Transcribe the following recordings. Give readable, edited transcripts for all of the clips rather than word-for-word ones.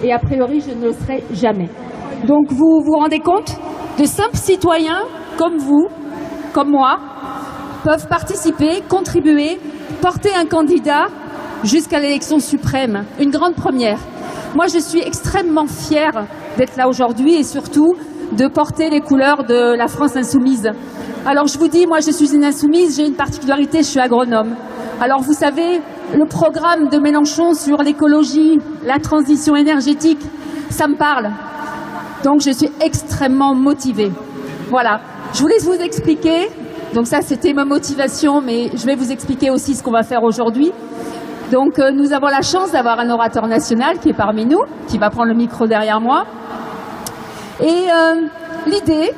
et a priori je ne le serai jamais. Donc vous vous rendez compte? De simples citoyens comme vous, comme moi, peuvent participer, contribuer, porter un candidat jusqu'à l'élection suprême. Une grande première. Moi je suis extrêmement fière d'être là aujourd'hui et surtout de porter les couleurs de la France insoumise. Alors je vous dis, moi je suis une insoumise, j'ai une particularité, je suis agronome. Alors vous savez, le programme de Mélenchon sur l'écologie, la transition énergétique, ça me parle. Donc je suis extrêmement motivée. Voilà, je voulais vous expliquer, donc ça c'était ma motivation, mais je vais vous expliquer aussi ce qu'on va faire aujourd'hui. Donc nous avons la chance d'avoir un orateur national qui est parmi nous, qui va prendre le micro derrière moi. Et l'idée,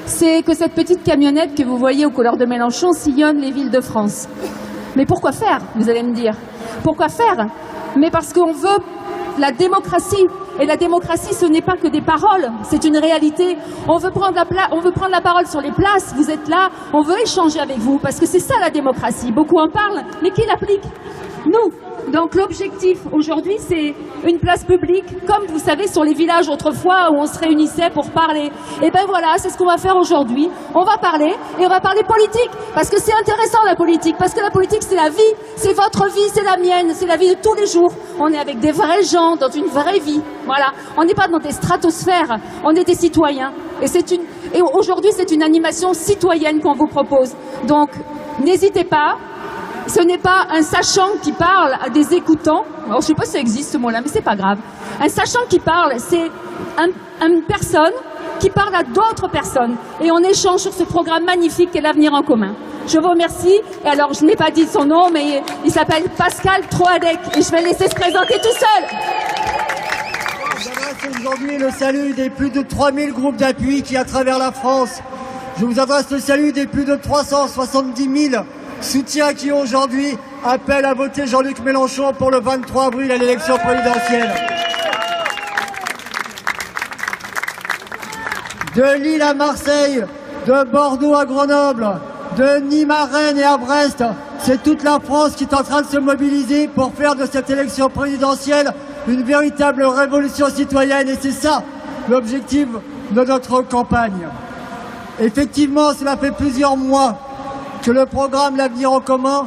c'est que cette petite camionnette que vous voyez aux couleurs de Mélenchon sillonne les villes de France. Mais pourquoi faire, vous allez me dire? Pourquoi faire? Mais parce qu'on veut la démocratie. Et la démocratie, ce n'est pas que des paroles, c'est une réalité. On veut prendre la parole sur les places, vous êtes là, on veut échanger avec vous, parce que c'est ça la démocratie. Beaucoup en parlent, mais qui l'applique? Nous. Donc l'objectif aujourd'hui, c'est une place publique, comme vous savez sur les villages autrefois où on se réunissait pour parler. Et ben voilà, c'est ce qu'on va faire aujourd'hui. On va parler, et on va parler politique, parce que c'est intéressant la politique, parce que la politique c'est la vie, c'est votre vie, c'est la mienne, c'est la vie de tous les jours. On est avec des vrais gens, dans une vraie vie. Voilà, on n'est pas dans des stratosphères, on est des citoyens. Et aujourd'hui c'est une animation citoyenne qu'on vous propose. Donc n'hésitez pas. Ce n'est pas un sachant qui parle à des écoutants. Alors, je ne sais pas si ça existe ce mot-là, mais c'est pas grave. Un sachant qui parle, c'est une personne qui parle à d'autres personnes. Et on échange sur ce programme magnifique qu'est l'Avenir en commun. Je vous remercie. Et alors, je n'ai pas dit son nom, mais il s'appelle Pascal Troadec. Et je vais le laisser se présenter tout seul. J'adresse aujourd'hui le salut des plus de 3000 groupes d'appui qui, à travers la France, je vous adresse le salut des plus de 370 000 soutiens qui aujourd'hui appellent à voter Jean-Luc Mélenchon pour le 23 avril à l'élection présidentielle. De Lille à Marseille, de Bordeaux à Grenoble, de Nîmes à Rennes et à Brest, c'est toute la France qui est en train de se mobiliser pour faire de cette élection présidentielle une véritable révolution citoyenne. Et c'est ça l'objectif de notre campagne. Effectivement, cela fait plusieurs mois que le programme L'Avenir en commun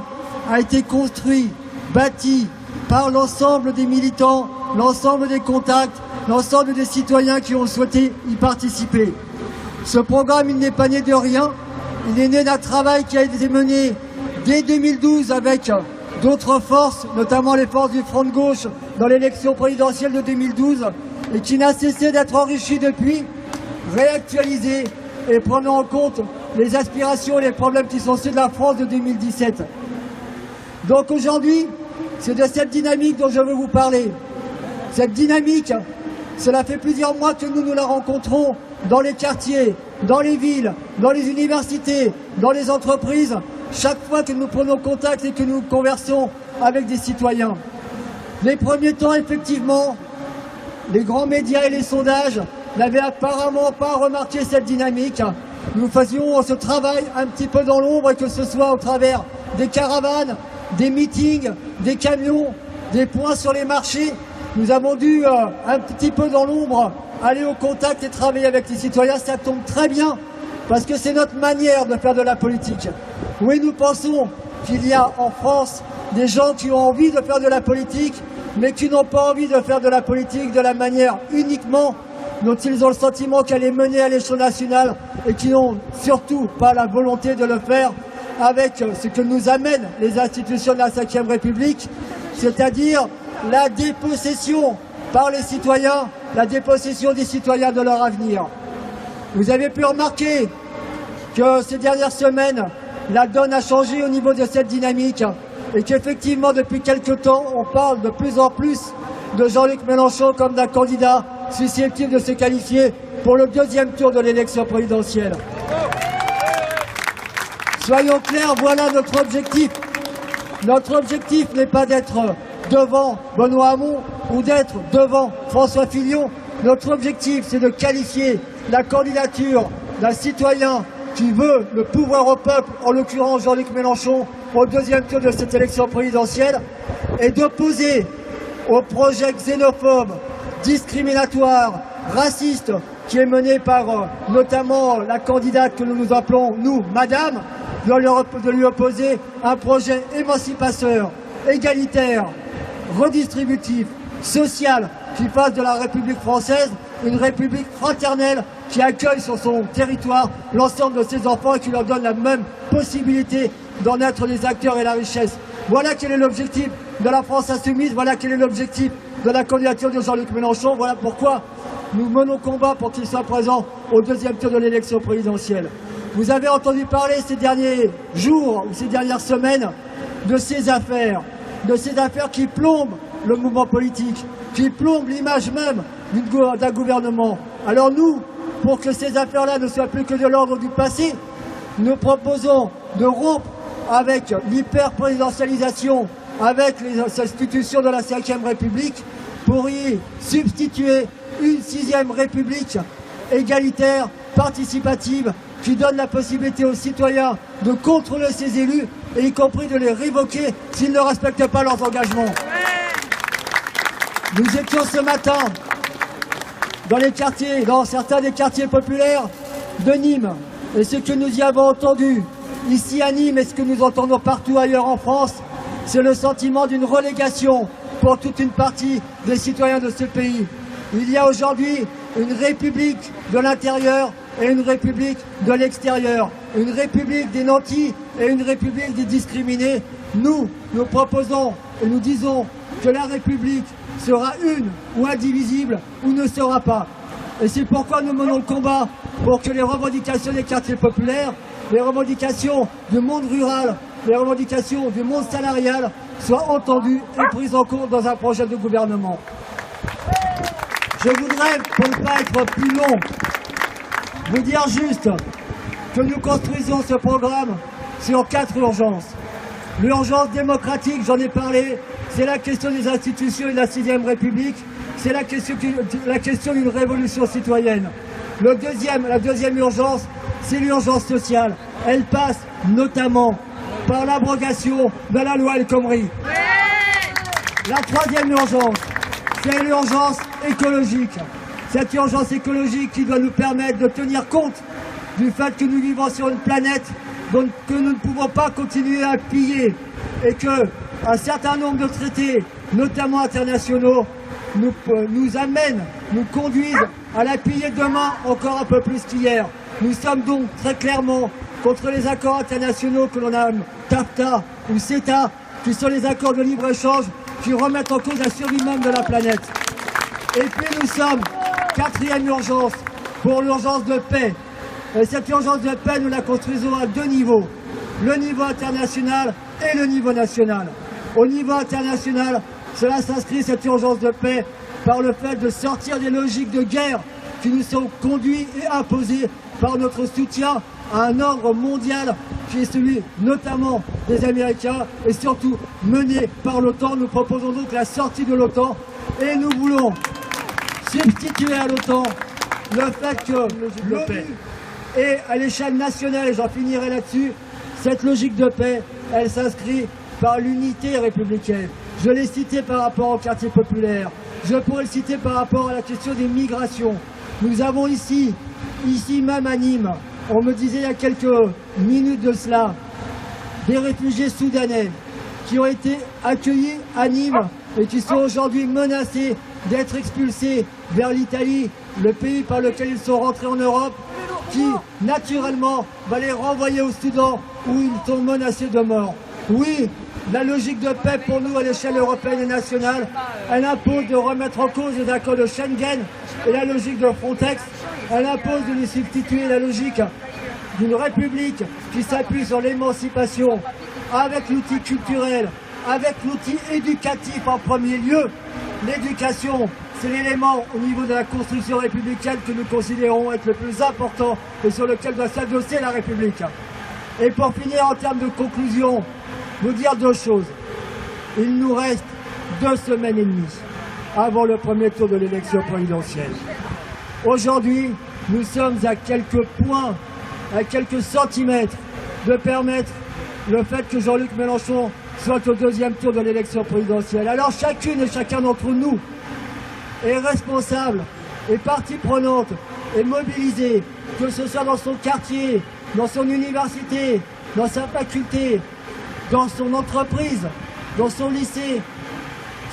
a été construit, bâti par l'ensemble des militants, l'ensemble des contacts, l'ensemble des citoyens qui ont souhaité y participer. Ce programme, il n'est pas né de rien, il est né d'un travail qui a été mené dès 2012 avec d'autres forces, notamment les forces du Front de gauche dans l'élection présidentielle de 2012, et qui n'a cessé d'être enrichi depuis, réactualisé et prenant en compte les aspirations et les problèmes qui sont ceux de la France de 2017. Donc aujourd'hui, c'est de cette dynamique dont je veux vous parler. Cette dynamique, cela fait plusieurs mois que nous la rencontrons dans les quartiers, dans les villes, dans les universités, dans les entreprises, chaque fois que nous prenons contact et que nous conversons avec des citoyens. Les premiers temps, effectivement, les grands médias et les sondages n'avaient apparemment pas remarqué cette dynamique. Nous faisions ce travail un petit peu dans l'ombre, et que ce soit au travers des caravanes, des meetings, des camions, des points sur les marchés. Nous avons dû un petit peu dans l'ombre aller au contact et travailler avec les citoyens. Ça tombe très bien parce que c'est notre manière de faire de la politique. Oui, nous pensons qu'il y a en France des gens qui ont envie de faire de la politique, mais qui n'ont pas envie de faire de la politique de la manière uniquement dont ils ont le sentiment qu'elle est menée à l'échelon national, et qui n'ont surtout pas la volonté de le faire avec ce que nous amènent les institutions de la Ve République, c'est-à-dire la dépossession par les citoyens, la dépossession des citoyens de leur avenir. Vous avez pu remarquer que ces dernières semaines, la donne a changé au niveau de cette dynamique, et qu'effectivement, depuis quelque temps, on parle de plus en plus de Jean-Luc Mélenchon comme d'un candidat susceptible de se qualifier pour le deuxième tour de l'élection présidentielle. Soyons clairs, voilà notre objectif. Notre objectif n'est pas d'être devant Benoît Hamon ou d'être devant François Fillon. Notre objectif, c'est de qualifier la candidature d'un citoyen qui veut le pouvoir au peuple, en l'occurrence Jean-Luc Mélenchon, au deuxième tour de cette élection présidentielle, et d'opposer au projet xénophobe, discriminatoire, raciste, qui est menée par notamment la candidate que nous nous appelons, nous, Madame, de lui opposer un projet émancipateur, égalitaire, redistributif, social, qui fasse de la République française une République fraternelle qui accueille sur son territoire l'ensemble de ses enfants et qui leur donne la même possibilité d'en être les acteurs et la richesse. Voilà quel est l'objectif de la France insoumise, voilà quel est l'objectif de la candidature de Jean-Luc Mélenchon, voilà pourquoi nous menons combat pour qu'il soit présent au deuxième tour de l'élection présidentielle. Vous avez entendu parler ces derniers jours ou ces dernières semaines de ces affaires qui plombent le mouvement politique, qui plombent l'image même d'un gouvernement. Alors nous, pour que ces affaires-là ne soient plus que de l'ordre du passé, nous proposons de rompre avec l'hyper-présidentialisation, avec les institutions de la Ve République, pour y substituer une Sixième République égalitaire, participative, qui donne la possibilité aux citoyens de contrôler ses élus, et y compris de les révoquer s'ils ne respectent pas leurs engagements. Nous étions ce matin dans les quartiers, dans certains des quartiers populaires de Nîmes, et ce que nous y avons entendu ici à Nîmes et ce que nous entendons partout ailleurs en France, c'est le sentiment d'une relégation pour toute une partie des citoyens de ce pays. Il y a aujourd'hui une république de l'intérieur et une république de l'extérieur, une république des nantis et une république des discriminés. Nous proposons et nous disons que la république sera une ou indivisible ou ne sera pas. Et c'est pourquoi nous menons le combat pour que les revendications des quartiers populaires, les revendications du monde rural, les revendications du monde salarial soient entendues et prises en compte dans un projet de gouvernement. Je voudrais, pour ne pas être plus long, vous dire juste que nous construisons ce programme sur 4 urgences. L'urgence démocratique, j'en ai parlé, c'est la question des institutions et de la Sixième République, c'est la question d'une révolution citoyenne. La deuxième urgence, c'est l'urgence sociale. Elle passe notamment par l'abrogation de la loi El Khomri. La troisième urgence, c'est l'urgence écologique. Cette urgence écologique qui doit nous permettre de tenir compte du fait que nous vivons sur une planète que nous ne pouvons pas continuer à piller et qu'un certain nombre de traités, notamment internationaux, nous conduisent à la piller demain encore un peu plus qu'hier. Nous sommes donc très clairement contre les accords internationaux que l'on a, TAFTA ou CETA, qui sont les accords de libre-échange qui remettent en cause la survie même de la planète. Et puis nous sommes, quatrième urgence, pour l'urgence de paix. Et cette urgence de paix, nous la construisons à 2 niveaux. Le niveau international et le niveau national. Au niveau international, cela s'inscrit, cette urgence de paix, par le fait de sortir des logiques de guerre qui nous sont conduites et imposées par notre soutien à un ordre mondial qui est celui notamment des Américains et surtout mené par l'OTAN. Nous proposons donc la sortie de l'OTAN et nous voulons substituer à l'OTAN le fait que l'ONU et à l'échelle nationale, et j'en finirai là-dessus, cette logique de paix, elle s'inscrit par l'unité républicaine. Je l'ai cité par rapport au quartier populaire, je pourrais le citer par rapport à la question des migrations. Nous avons ici même à Nîmes, on me disait il y a quelques minutes de cela, des réfugiés soudanais qui ont été accueillis à Nîmes et qui sont aujourd'hui menacés d'être expulsés vers l'Italie, le pays par lequel ils sont rentrés en Europe, qui naturellement va les renvoyer au Soudan où ils sont menacés de mort. Oui, la logique de paix pour nous à l'échelle européenne et nationale, elle impose de remettre en cause les accords de Schengen et la logique de Frontex. Elle impose de lui substituer la logique d'une république qui s'appuie sur l'émancipation avec l'outil culturel, avec l'outil éducatif en premier lieu. L'éducation, c'est l'élément au niveau de la construction républicaine que nous considérons être le plus important et sur lequel doit s'adosser la République. Et pour finir, en termes de conclusion, vous dire 2 choses. Il nous reste 2 semaines et demie avant le premier tour de l'élection présidentielle. Aujourd'hui, nous sommes à quelques points, à quelques centimètres de permettre le fait que Jean-Luc Mélenchon soit au 2e tour de l'élection présidentielle. Alors chacune et chacun d'entre nous est responsable, est partie prenante, est mobilisée, que ce soit dans son quartier, dans son université, dans sa faculté, dans son entreprise, dans son lycée,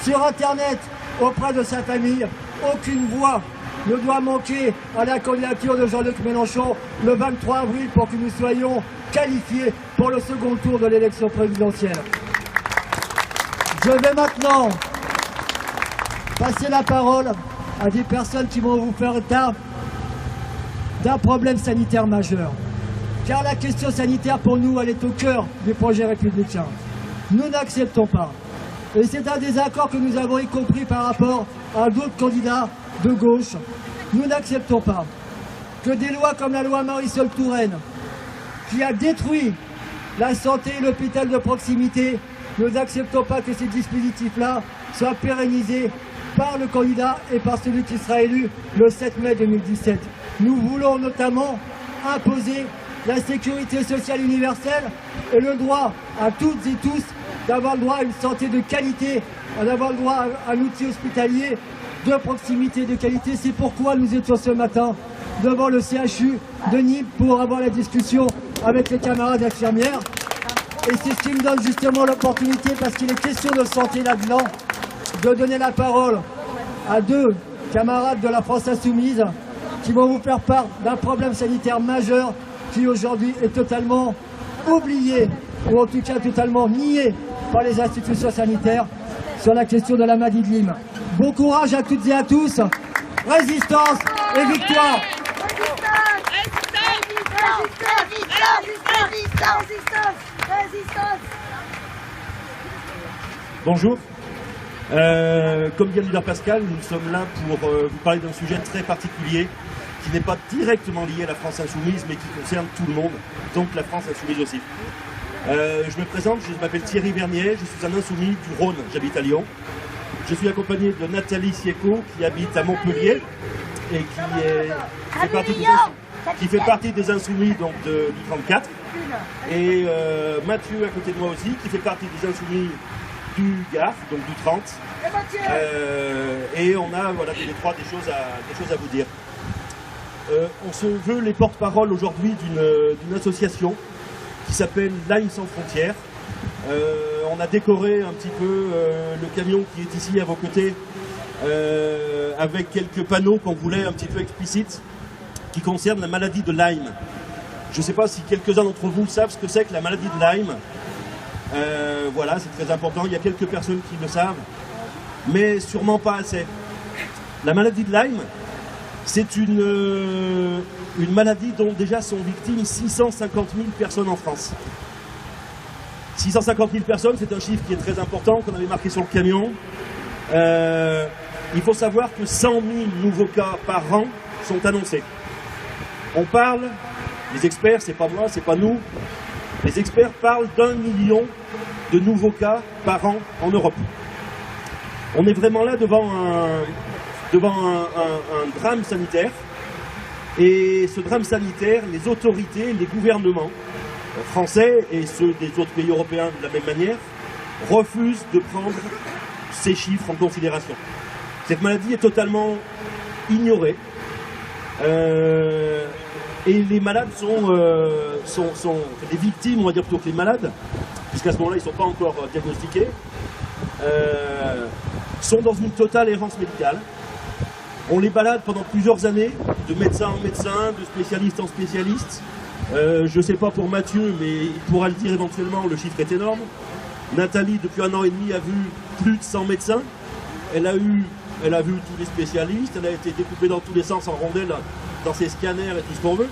sur Internet, auprès de sa famille, aucune voix ne doit manquer à la candidature de Jean-Luc Mélenchon le 23 avril pour que nous soyons qualifiés pour le second tour de l'élection présidentielle. Je vais maintenant passer la parole à des personnes qui vont vous faire état d'un problème sanitaire majeur. Car la question sanitaire, pour nous, elle est au cœur du projet républicain. Nous n'acceptons pas. Et c'est un désaccord que nous avons y compris par rapport à d'autres candidats de gauche. Nous n'acceptons pas que des lois comme la loi Marisol Touraine, qui a détruit la santé et l'hôpital de proximité, nous n'acceptons pas que ces dispositifs-là soient pérennisés par le candidat et par celui qui sera élu le 7 mai 2017. Nous voulons notamment imposer la sécurité sociale universelle et le droit à toutes et tous d'avoir le droit à une santé de qualité, d'avoir le droit à un outil hospitalier de proximité de qualité. C'est pourquoi nous étions ce matin devant le CHU de Nîmes pour avoir la discussion avec les camarades infirmières. Et c'est ce qui me donne justement l'opportunité, parce qu'il est question de santé là-dedans, de donner la parole à deux camarades de la France Insoumise qui vont vous faire part d'un problème sanitaire majeur qui aujourd'hui est totalement oublié, ou en tout cas totalement nié par les institutions sanitaires sur la question de la maladie de Lyme. Bon courage à toutes et à tous, résistance et victoire. Bonjour. Comme vient de dire Pascal, nous sommes là pour vous parler d'un sujet très particulier qui n'est pas directement lié à la France Insoumise, mais qui concerne tout le monde, donc la France Insoumise aussi. Je me présente, je m'appelle Thierry Vernier, je suis un insoumis du Rhône, j'habite à Lyon. Je suis accompagné de Nathalie Sieco, qui habite à Montpellier et qui fait partie des insoumis donc, du 34. Et Mathieu à côté de moi aussi, qui fait partie des insoumis du Gard, donc du 30. Et on a voilà, tous les trois des choses à vous dire. On se veut les porte-parole aujourd'hui d'une association qui s'appelle Lyme sans frontières. On a décoré un petit peu le camion qui est ici à vos côtés avec quelques panneaux qu'on voulait un petit peu explicites qui concernent la maladie de Lyme. Je ne sais pas si quelques-uns d'entre vous savent ce que c'est que la maladie de Lyme. Voilà, c'est très important. Il y a quelques personnes qui le savent, mais sûrement pas assez. La maladie de Lyme, c'est une maladie dont déjà sont victimes 650 000 personnes en France. 650 000 personnes, c'est un chiffre qui est très important, qu'on avait marqué sur le camion. Il faut savoir que 100 000 nouveaux cas par an sont annoncés. On parle, les experts, c'est pas moi, c'est pas nous, les experts parlent d'1 million de nouveaux cas par an en Europe. On est vraiment là devant un drame sanitaire. Et ce drame sanitaire, les autorités, les gouvernements français et ceux des autres pays européens de la même manière, refusent de prendre ces chiffres en considération. Cette maladie est totalement ignorée. Et les malades les victimes, on va dire plutôt que les malades, puisqu'à ce moment-là, ils ne sont pas encore diagnostiqués, sont dans une totale errance médicale. On les balade pendant plusieurs années, de médecin en médecin, de spécialiste en spécialiste. Je ne sais pas pour Mathieu, mais il pourra le dire éventuellement, le chiffre est énorme. Nathalie, depuis 1 an et demi, a vu plus de 100 médecins. Elle a vu tous les spécialistes, elle a été découpée dans tous les sens en rondelles, dans ses scanners et tout ce qu'on veut.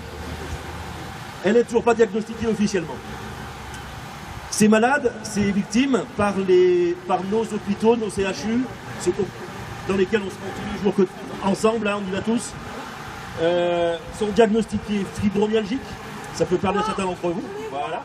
Elle n'est toujours pas diagnostiquée officiellement. Ces malades, ces victimes, par nos hôpitaux, nos CHU, dans lesquels on se rend tous les jours ensemble, hein, on y va tous, sont diagnostiqués fibromyalgiques. Ça peut parler à certains d'entre vous. Voilà.